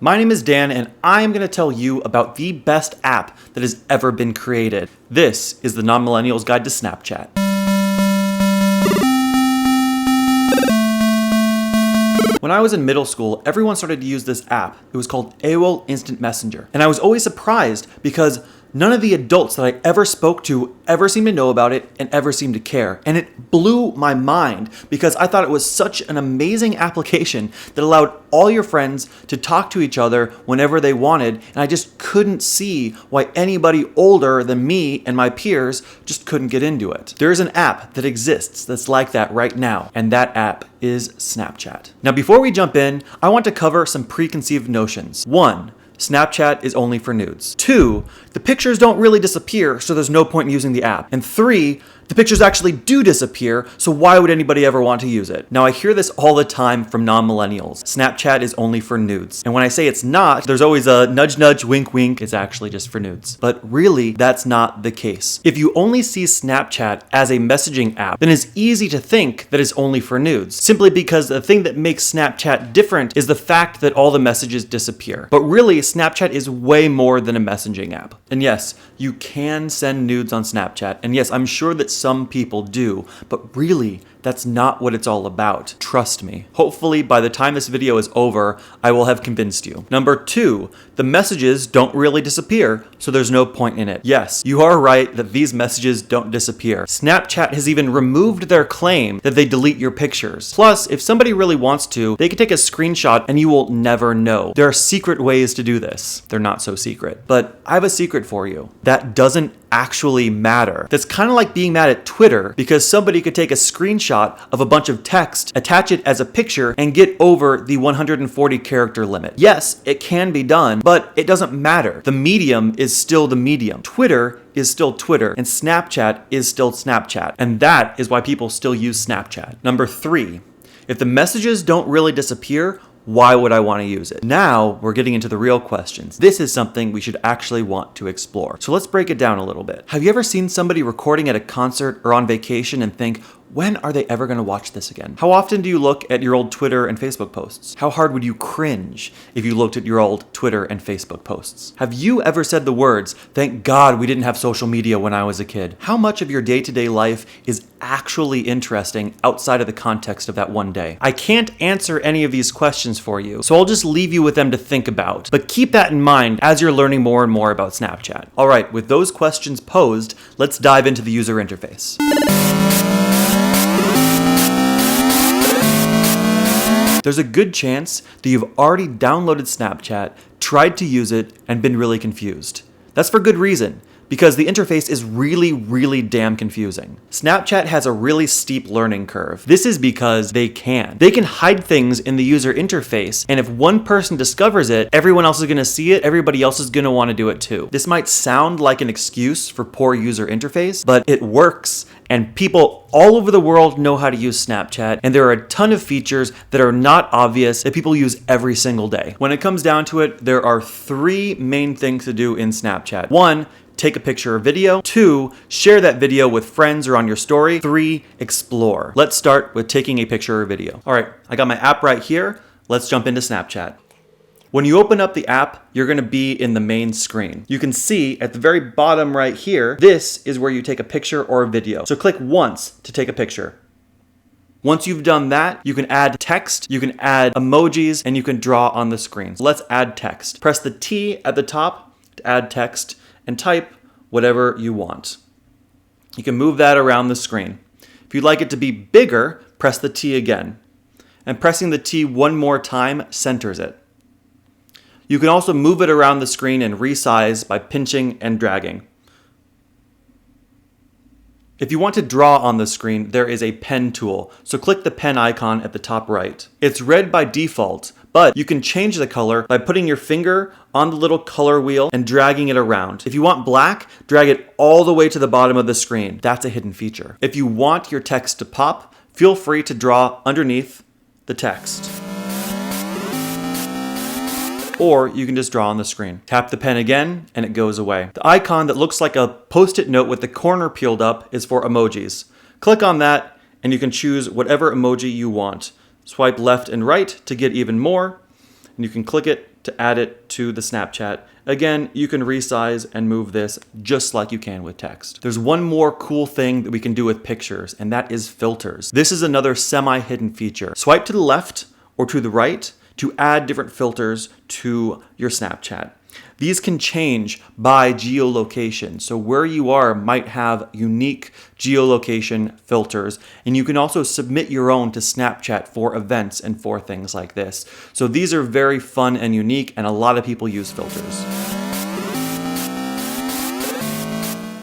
My name is Dan, and I am going to tell you about the best app that has ever been created. This is the Non-Millennial's Guide to Snapchat. When I was in middle school, everyone started to use this app. It was called AOL Instant Messenger. And I was always surprised because none of the adults that I ever spoke to ever seemed to know about it and ever seemed to care. And it blew my mind because I thought it was such an amazing application that allowed all your friends to talk to each other whenever they wanted. And I just couldn't see why anybody older than me and my peers just couldn't get into it. There is an app that exists that's like that right now, and that app is Snapchat. Now, before we jump in, I want to cover some preconceived notions. 1. Snapchat is only for nudes. 2, the pictures don't really disappear, so there's no point in using the app. And 3, the pictures actually do disappear, so why would anybody ever want to use it? Now, I hear this all the time from non-millennials. Snapchat is only for nudes. And when I say it's not, there's always a nudge nudge, wink wink, it's actually just for nudes. But really, that's not the case. If you only see Snapchat as a messaging app, then it's easy to think that it's only for nudes, simply because the thing that makes Snapchat different is the fact that all the messages disappear. But really, Snapchat is way more than a messaging app. And yes, you can send nudes on Snapchat. And yes, I'm sure that some people do, but really, that's not what it's all about. Trust me. Hopefully, by the time this video is over, I will have convinced you. Number 2, the messages don't really disappear, so there's no point in it. Yes, you are right that these messages don't disappear. Snapchat has even removed their claim that they delete your pictures. Plus, if somebody really wants to, they can take a screenshot and you will never know. There are secret ways to do this. They're not so secret. But I have a secret for you. That doesn't actually matter. That's kind of like being mad at Twitter because somebody could take a screenshot of a bunch of text, attach it as a picture, and get over the 140 character limit. Yes, it can be done, but it doesn't matter. The medium is still the medium. Twitter is still Twitter, and Snapchat is still Snapchat. And that is why people still use Snapchat. Number 3, if the messages don't really disappear, why would I want to use it? Now we're getting into the real questions. This is something we should actually want to explore. So let's break it down a little bit. Have you ever seen somebody recording at a concert or on vacation and think, when are they ever going to watch this again? How often do you look at your old Twitter and Facebook posts? How hard would you cringe if you looked at your old Twitter and Facebook posts? Have you ever said the words, thank God we didn't have social media when I was a kid? How much of your day-to-day life is actually interesting outside of the context of that one day? I can't answer any of these questions for you, so I'll just leave you with them to think about. But keep that in mind as you're learning more and more about Snapchat. All right, with those questions posed, let's dive into the user interface. There's a good chance that you've already downloaded Snapchat, tried to use it, and been really confused. That's for good reason, because the interface is really damn confusing. Snapchat has a really steep learning curve. This is because they can. They can hide things in the user interface, and if one person discovers it, everyone else is gonna see it, everybody else is gonna wanna do it too. This might sound like an excuse for poor user interface, but it works, and people all over the world know how to use Snapchat, and there are a ton of features that are not obvious that people use every single day. When it comes down to it, there are 3 main things to do in Snapchat. 1, take a picture or video. 2, share that video with friends or on your story. 3, explore. Let's start with taking a picture or video. All right, I got my app right here. Let's jump into Snapchat. When you open up the app, you're gonna be in the main screen. You can see at the very bottom right here, this is where you take a picture or a video. So click once to take a picture. Once you've done that, you can add text, you can add emojis, and you can draw on the screen. So let's add text. Press the T at the top to add text and type whatever you want. You can move that around the screen. If you'd like it to be bigger, press the T again. And pressing the T one more time centers it. You can also move it around the screen and resize by pinching and dragging. If you want to draw on the screen, there is a pen tool, so click the pen icon at the top right. It's red by default, but you can change the color by putting your finger on the little color wheel and dragging it around. If you want black, drag it all the way to the bottom of the screen. That's a hidden feature. If you want your text to pop, feel free to draw underneath the text. Or you can just draw on the screen. Tap the pen again and it goes away. The icon that looks like a post-it note with the corner peeled up is for emojis. Click on that and you can choose whatever emoji you want. Swipe left and right to get even more. and you can click it to add it to the Snapchat. Again, you can resize and move this just like you can with text. There's one more cool thing that we can do with pictures, and that is filters. This is another semi-hidden feature. Swipe to the left or to the right to add different filters to your Snapchat. These can change by geolocation. So where you are might have unique geolocation filters, and you can also submit your own to Snapchat for events and for things like this. So these are very fun and unique, and a lot of people use filters.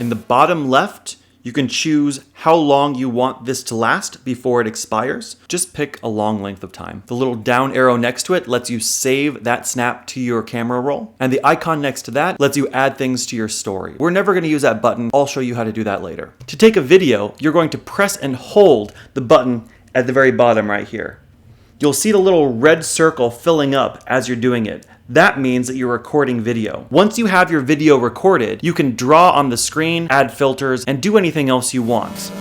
In the bottom left, you can choose how long you want this to last before it expires. Just pick a long length of time. The little down arrow next to it lets you save that snap to your camera roll. And the icon next to that lets you add things to your story. We're never gonna use that button. I'll show you how to do that later. To take a video, you're going to press and hold the button at the very bottom right here. You'll see the little red circle filling up as you're doing it. That means that you're recording video. Once you have your video recorded, you can draw on the screen, add filters, and do anything else you want.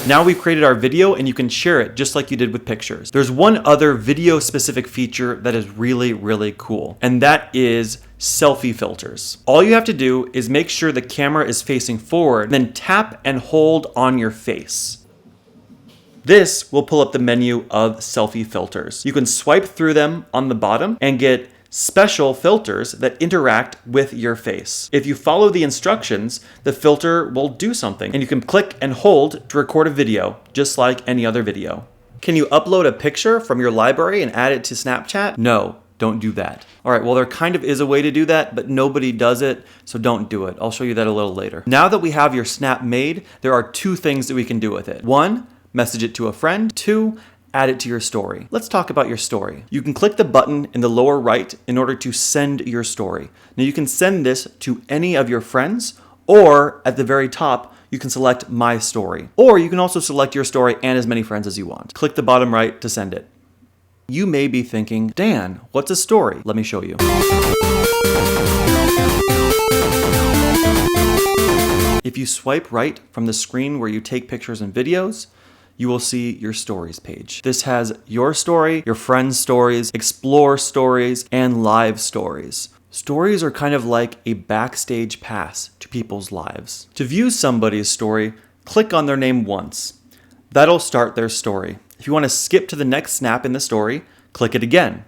Now we've created our video and you can share it just like you did with pictures. There's one other video specific feature that is really, really cool, and that is selfie filters. All you have to do is make sure the camera is facing forward, then tap and hold on your face. This will pull up the menu of selfie filters. You can swipe through them on the bottom and get special filters that interact with your face. If you follow the instructions, the filter will do something, and you can click and hold to record a video, just like any other video. Can you upload a picture from your library and add it to Snapchat? No, don't do that. All right, well, there kind of is a way to do that, but nobody does it, so don't do it. I'll show you that a little later. Now that we have your snap made, there are two things that we can do with it. One, message it to a friend. Two, add it to your story. Let's talk about your story. You can click the button in the lower right in order to send your story. Now you can send this to any of your friends, or at the very top, you can select My Story. Or you can also select your story and as many friends as you want. Click the bottom right to send it. You may be thinking, Dan, what's a story? Let me show you. If you swipe right from the screen where you take pictures and videos, you will see your stories page. This has your story, your friends' stories, explore stories, and live stories. Stories are kind of like a backstage pass to people's lives. To view somebody's story, click on their name once. That'll start their story. If you want to skip to the next snap in the story, click it again.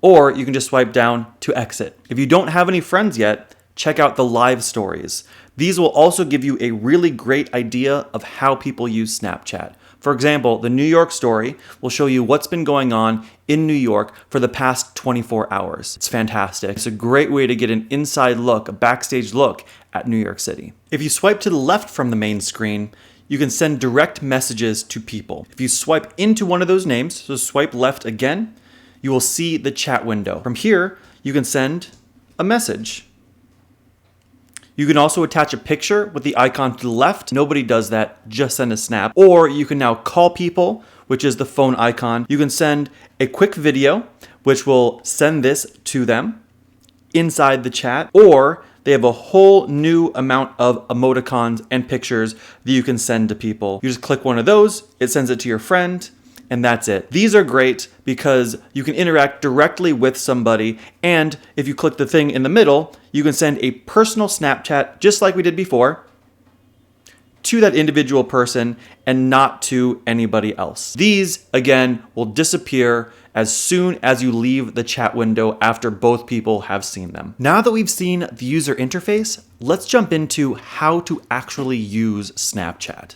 Or you can just swipe down to exit. If you don't have any friends yet, check out the live stories. These will also give you a really great idea of how people use Snapchat. For example, the New York story will show you what's been going on in New York for the past 24 hours. It's fantastic. It's a great way to get an inside look, a backstage look at New York City. If you swipe to the left from the main screen, you can send direct messages to people. If you swipe into one of those names, so swipe left again, you will see the chat window. From here, you can send a message. You can also attach a picture with the icon to the left. Nobody does that, just send a snap. Or you can now call people, which is the phone icon. You can send a quick video, which will send this to them inside the chat. Or they have a whole new amount of emoticons and pictures that you can send to people. You just click one of those, it sends it to your friend, and that's it. These are great because you can interact directly with somebody, and if you click the thing in the middle, you can send a personal Snapchat, just like we did before, to that individual person and not to anybody else. These, again, will disappear as soon as you leave the chat window after both people have seen them. Now that we've seen the user interface, let's jump into how to actually use Snapchat.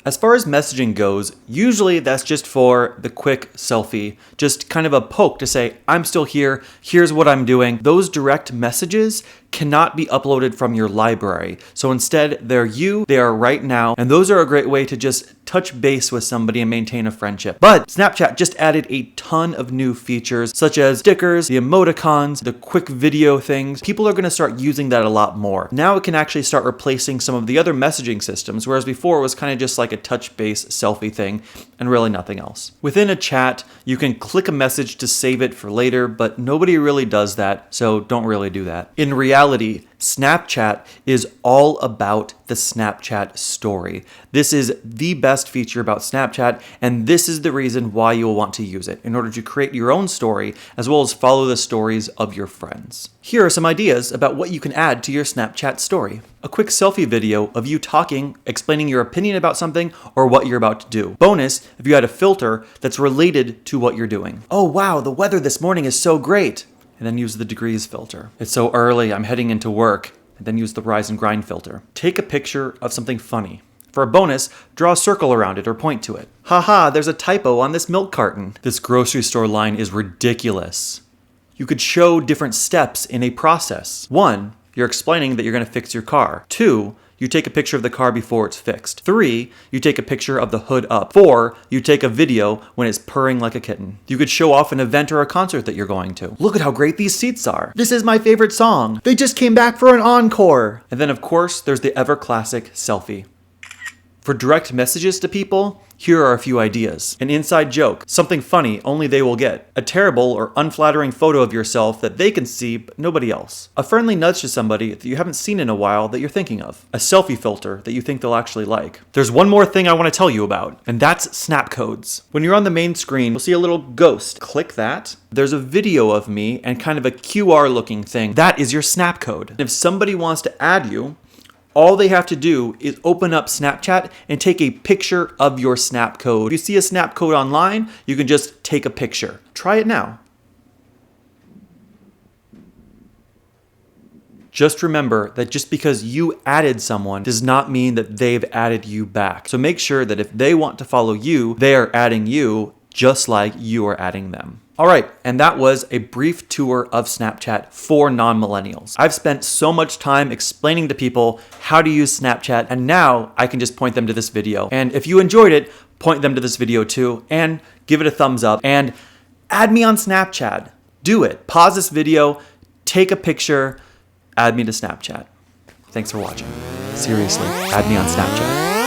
As far as messaging goes, usually that's just for the quick selfie, just kind of a poke to say, I'm still here, here's what I'm doing. Those direct messages cannot be uploaded from your library. So instead, they're you, they are right now, and those are a great way to just touch base with somebody and maintain a friendship. But Snapchat just added a ton of new features, such as stickers, the emoticons, the quick video things. People are going to start using that a lot more. Now it can actually start replacing some of the other messaging systems, whereas before it was kind of just like a touch base selfie thing and really nothing else. Within a chat, you can click a message to save it for later, but nobody really does that, so don't really do that. In reality, Snapchat is all about the Snapchat story. This is the best feature about Snapchat, and this is the reason why you will want to use it, in order to create your own story, as well as follow the stories of your friends. Here are some ideas about what you can add to your Snapchat story. A quick selfie video of you talking, explaining your opinion about something or what you're about to do. Bonus, if you had a filter that's related to what you're doing. Oh wow, the weather this morning is so great. And then use the degrees filter. It's so early, I'm heading into work. And then use the rise and grind filter. Take a picture of something funny. For a bonus, draw a circle around it or point to it. Haha, there's a typo on this milk carton. This grocery store line is ridiculous. You could show different steps in a process. 1, you're explaining that you're going to fix your car. 2, you take a picture of the car before it's fixed. 3, you take a picture of the hood up. 4, you take a video when it's purring like a kitten. You could show off an event or a concert that you're going to. Look at how great these seats are. This is my favorite song. They just came back for an encore. And then of course, there's the ever classic selfie. For direct messages to people, here are a few ideas. An inside joke, something funny only they will get. A terrible or unflattering photo of yourself that they can see but nobody else. A friendly nudge to somebody that you haven't seen in a while that you're thinking of. A selfie filter that you think they'll actually like. There's one more thing I want to tell you about, and that's snap codes. When you're on the main screen, you'll see a little ghost. Click that. There's a video of me and kind of a QR looking thing. That is your snap code. If somebody wants to add you, all they have to do is open up Snapchat and take a picture of your snap code. If you see a snap code online, you can just take a picture. Try it now. Just remember that just because you added someone does not mean that they've added you back. So make sure that if they want to follow you, they are adding you just like you are adding them. All right, and that was a brief tour of Snapchat for non-millennials. I've spent so much time explaining to people how to use Snapchat, and now I can just point them to this video. And if you enjoyed it, point them to this video too, and give it a thumbs up, and add me on Snapchat. Do it. Pause this video, take a picture, add me to Snapchat. Thanks for watching. Seriously, add me on Snapchat.